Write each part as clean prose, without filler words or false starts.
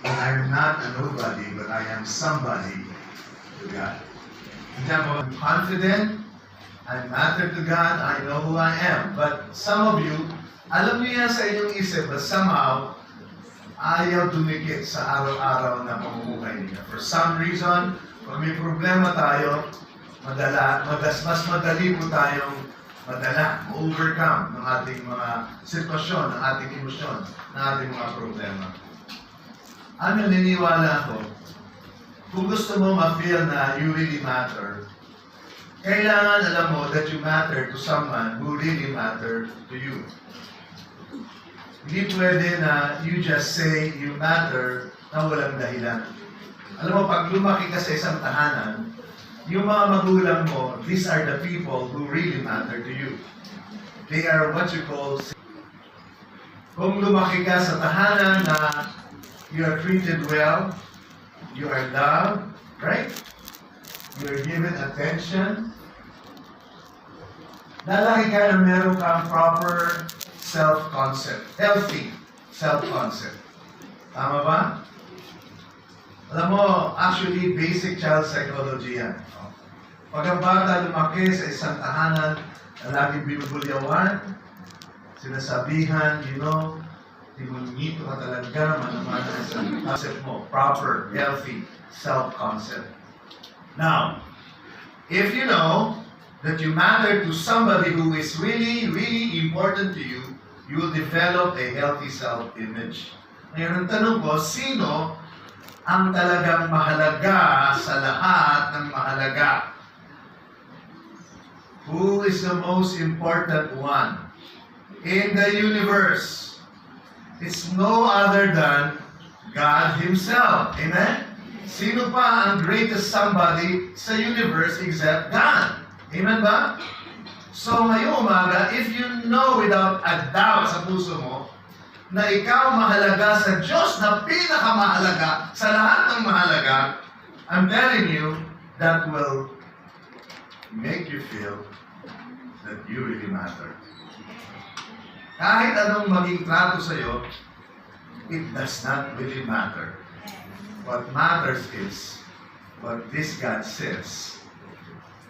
I'm not a nobody, but I am somebody to God. I'm confident, I matter to God, I know who I am. But some of you, alam niyo yan sa inyong isip, but somehow, ayaw dumikit sa araw-araw na pamumuhay niya. For some reason, pag may problema tayo, mas madali po tayong overcome ng ating mga sitwasyon, ng ating emosyon, ng ating mga problema. Ano, niniwala ko, kung gusto mo ma-feel na you really matter, kailangan alam mo that you matter to someone who really matter to you. Hindi pwede na you just say you matter na walang dahilan. Alam mo, pag lumaki ka sa isang tahanan, yung mga magulang mo, these are the people who really matter to you. They are what you call. Kung lumaki ka sa tahanan na you are treated well, you are loved, right? You are given attention. Lalaki ka na meron kang proper self-concept, healthy self-concept. Tama ba? Alam mo, actually, basic child psychology yan. Pag ang bata lumaki sa isang tahanan na laging binubulyawan, sinasabihan, timunito ka talaga, manamana sa concept mo, proper, healthy self-concept. Now, if you know that you matter to somebody who is really, really important to you, you will develop a healthy self-image. Ngayon, ang tanong ko, sino ang talagang mahalaga sa lahat ng mahalaga? Who is the most important one in the universe? It's no other than God Himself. Amen? Sino pa ang greatest somebody sa universe except God? Amen ba? So ngayong umaga, if you know without a doubt sa puso mo, na ikaw mahalaga sa Diyos na pinakamahalaga sa lahat ng mahalaga, I'm telling you, that will make you feel that you really matter. Kahit anong maging trato sa'yo, it does not really matter. What matters is what this God says,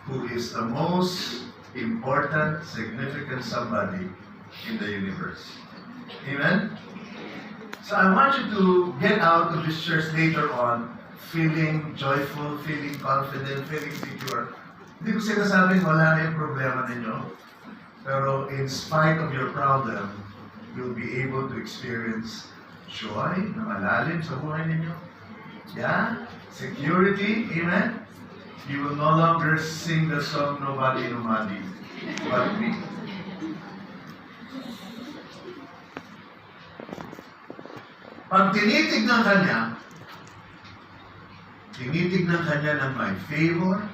who is the most important, significant somebody in the universe. Amen? So I want you to get out of this church later on feeling joyful, feeling confident, feeling secure. Hindi ko sinasabing wala na yung problema ninyo. Pero in spite of your problem, you'll be able to experience joy na malalim sa buhay ninyo. Yeah? Security. Amen? You will no longer sing the song, Nobody, Nobody, but me. Pag tinitignan kanya ng may favor,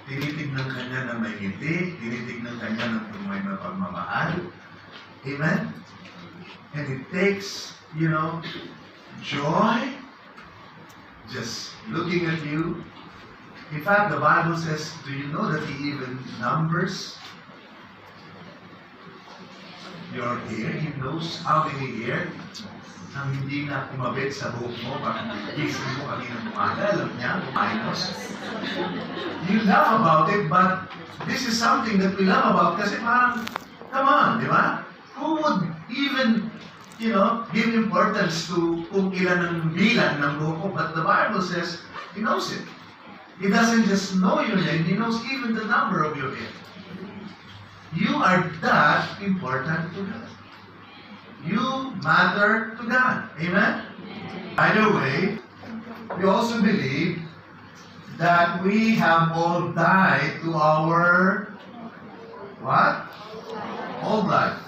tinitignan kanya ng may ngiti, tinitignan kanya ng may mapagmamahal. Amen? And it takes, joy just looking at you. In fact, the Bible says, do you know that He even numbers your hair? He knows how many hair ang hindi na kumabit sa buhok mo, bakit gising mo kanina umaga, alam niya, minus. You laugh about it, but this is something that we laugh about kasi parang, come on, di ba? Who would even, give importance to kung ilan ang bilang ng buhok mo? But the Bible says, He knows it. He doesn't just know your name, He knows even the number of your hair. You are that important to God. You matter to God. Amen? By the way, we also believe that we have all died to our what? Old life.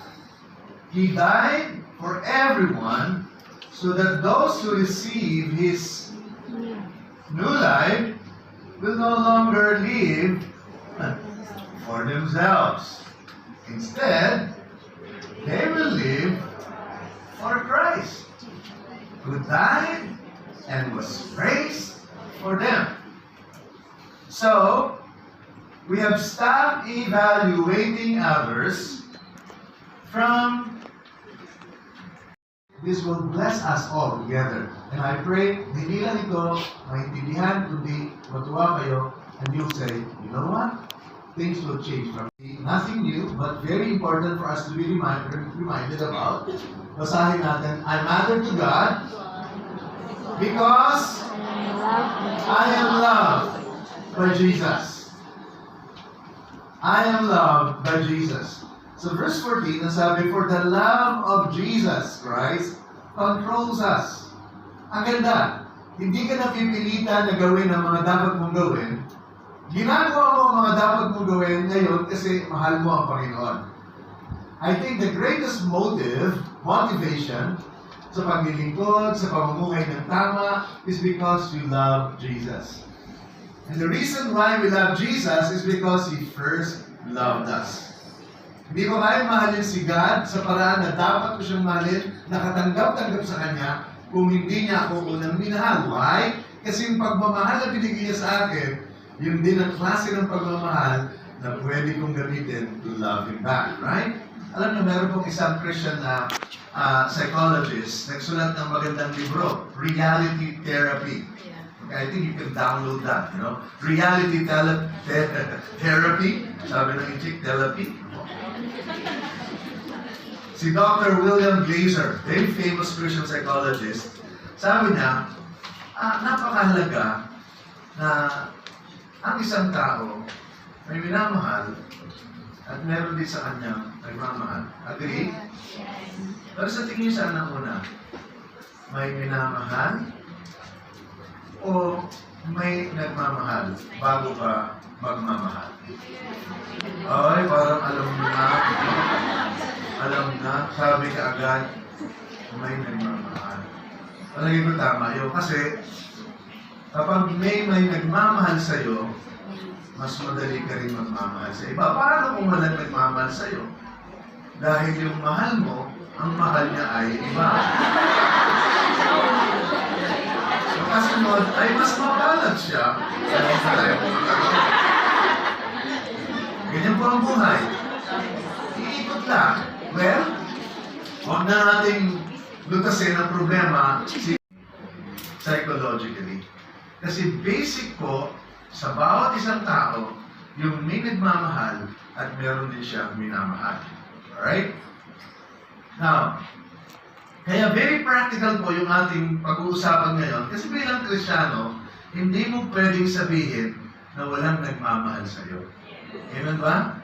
He died for everyone so that those who receive His new life will no longer live for themselves. Instead, they will live for Christ, who died and was raised for them. So, we have stopped evaluating others from this will bless us all together. And I pray, hindi lang ito maintindihan, kundi matuwa kayo, and you'll say, you know what? Things will change from me. Nothing new, but very important for us to be reminded about. Basahin natin, I matter to God because I am loved by Jesus. I am loved by Jesus. So verse 14, nasabi, for the love of Jesus Christ controls us. Ang ganda, hindi ka napipilitan na gawin ang mga dapat mong gawin. Ginagawa mo ang mga dapat mong gawin ngayon kasi mahal mo ang Panginoon. I think the greatest motivation sa paglilingkod, sa pamumuhay ng tama, is because you love Jesus. And the reason why we love Jesus is because He first loved us. Hindi ko kaya mahalin si God sa paraan na dapat ko siyang mahalin, nakatanggap-tanggap sa Kanya, kung hindi niya ako unang minahal. Why? Kasi yung pagmamahal na binigay niya sa akin, yun din ang klase ng pagmamahal na pwede kong gamitin to love Him back. Right? Alam niyo, meron pong isang Christian na psychologist, nagsulat ng magandang libro, Reality Therapy. Okay, I think you can download that, you know. Reality Therapy, sabi ng chick, therapy. Si Dr. William Glazer, very famous Christian psychologist, sabi niya, napakahalaga na ang isang tao may minamahal at meron din sa kanya nagmamahal. Agree? Pero sa tingin niyo saan ang una? May minamahal o may nagmamahal bago ka magmamahal? Ay, parang alam na, sabi ka agad, may nagmamahal. Palagi ko tama yun. Kasi, kapag may nagmamahal sa'yo, mas madali ka rin magmamahal sa iba. Paano kung walang nagmamahal sa'yo? Dahil yung mahal mo, ang mahal niya ay iba. So, kasunod ay mas mabalag siya. Ganyan po ang buhay. Iikot lang. Well, huwag na nating lutasin ang problema psychologically. Kasi basic po, sa bawat isang tao, yung may nagmamahal at meron din siyang minamahal. Alright? Now, kaya very practical po yung ating pag-uusapan ngayon. Kasi bilang Kristiyano, hindi mo pwedeng sabihin na walang nagmamahal sa iyo. Amen ba?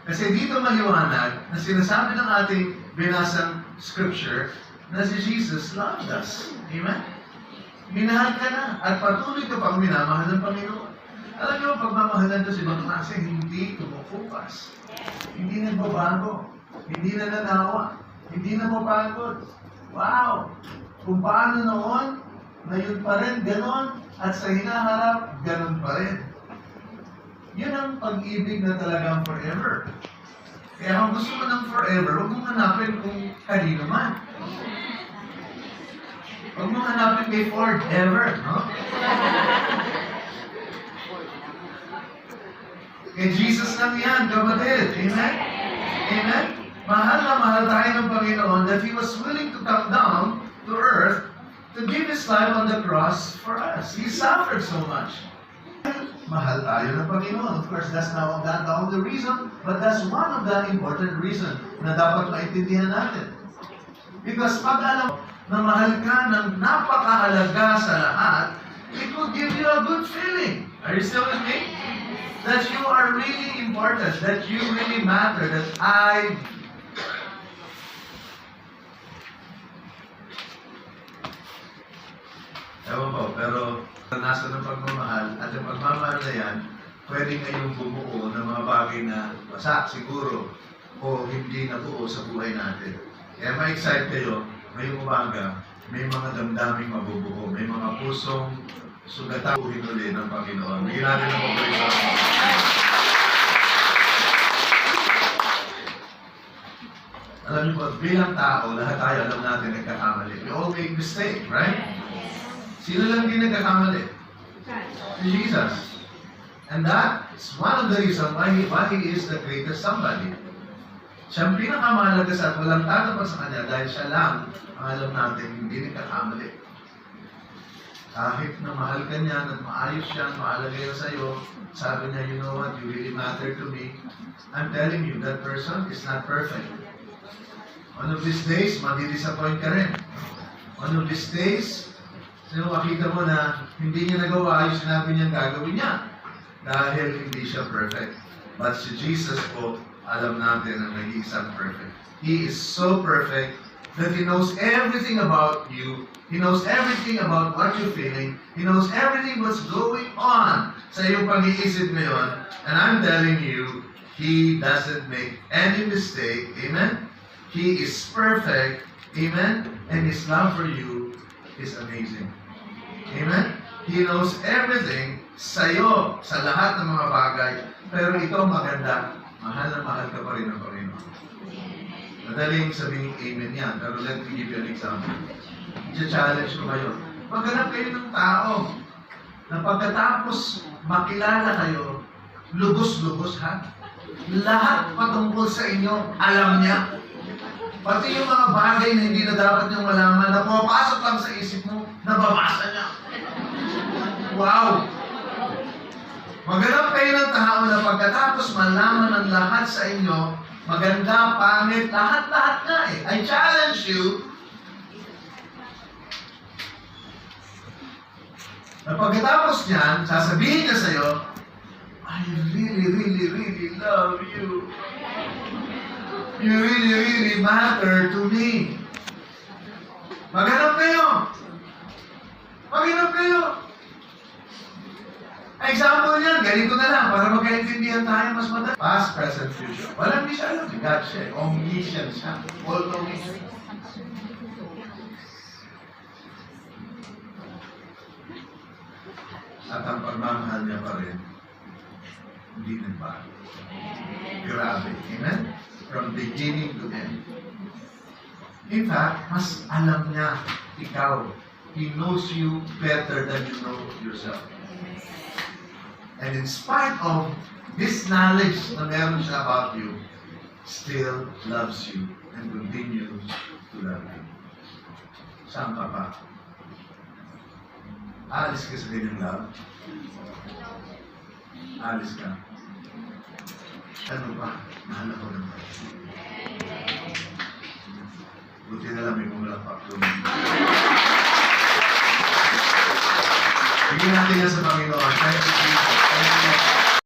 Kasi dito maliwanag na sinasabi ng ating binasang scripture na si Jesus loved us. Amen? Minahal ka na at patuloy ka pang minamahal ng Panginoon. Alam niyo, pagmamahalan ko si ibang klase, hindi tumukupas. Hindi nagbabago. Hindi nananawa. Hindi na mapagod. Wow! Kung paano noon, ngayon pa rin, ganon. At sa hinaharap, ganon pa rin. Yun ang pag-ibig na talagang forever. Kaya kung gusto mo ng forever, huwag mong hanapin kung kanino man. Huwag mong hanapin kay Ford ever, no? Kay Jesus lang yan, kapatid. Amen? Amen? Mahal na mahal tayo ng Panginoon that He was willing to come down to earth to give His life on the cross for us. He suffered so much. Mahal tayo ng Panginoon. Of course, that's not the only reason, but that's one of the important reasons na dapat maintindihan natin. Because pag alam na mahal ka ng napakahalaga sa lahat, it will give you a good feeling. Are you still with me? That you are really important, that you really matter, that I... Ewan po, pero nasa ng pagmamahal, at yung pagmamahal na yan, pwede ngayong bumuo ng mga bagay na wasak siguro o hindi nabuo sa buhay natin. Kaya ma-excite kayo, ngayong umaga, may mga damdaming mabubuo, may mga pusong sugatahuhin ulit ng Panginoon. Bigyan natin ang pagkaisa. Alam niyo po, bilang tao, lahat tayo alam natin nagkakamali. We all make mistake, right? Sino lang din nagkakamali? Si Jesus. And that is one of the reasons why he is the greatest somebody. Siya ang pinakamahalaga sa at walang tatapat sa Kanya dahil siya lang ang alam natin hindi nagkakamali. Kahit na mahal ka niya, at maayos siya, mahalaga yan sa'yo, sabi niya, you know what, you really matter to me. I'm telling you, that person is not perfect. One of these days, madi-disappoint ka rin. One of these days, makita mo na hindi niya nagawa yung sinabi niyang gagawin niya. Dahil hindi siya perfect. But si Jesus po, alam natin na nag-iisang perfect. He is so perfect that He knows everything about you. He knows everything about what you're feeling. He knows everything what's going on sa iyong pag-iisip ngayon. And I'm telling you, He doesn't make any mistake. Amen? He is perfect. Amen? And His love for you is amazing. Amen? He knows everything sa'yo, sa lahat ng mga bagay. Pero ito maganda, mahal na mahal ka pa rin ng Panginoon. Madaling sabihin amen yan, pero let me give you an example. I-challenge ko kayo. Maghanap kayo ng tao na pagkatapos makilala kayo, lubos-lubos ha? Lahat patungkol sa inyo, alam niya. Pati yung mga bagay na hindi na dapat niyong malaman, na pumapasok lang sa isip mo, nababasa niya. Wow! Maghanap kayo ng tao na pagkatapos malaman ng lahat sa inyo, maganda, pangit, lahat-lahat nga eh. I challenge you na pagkatapos niyan, sasabihin niya sa'yo, I really, really, really love you. You really, really matter to me. Maghanap kayo. Maghanap kayo. Example niyan, ganito na lang, para magkaintindihan tayo mas madali. Past, present, future. Walang di siya alam. God siya. Omniscient siya. All-knowing. At ang pagmamahal niya pa rin, hindi nagbago. Grabe. Amen? From beginning to end. In fact, mas alam niya ikaw. He knows you better than you know yourself. And in spite of this knowledge na meron siya about you, still loves you and continues to love you. Saan ka pa? Alis ka sa ganyang love? Alis ka. Ano pa? Mahal ako naman. Buti na lang may kumalapak doon. Bigyan natin yan sa Panginoon. Thank you, Jesus. Thank you.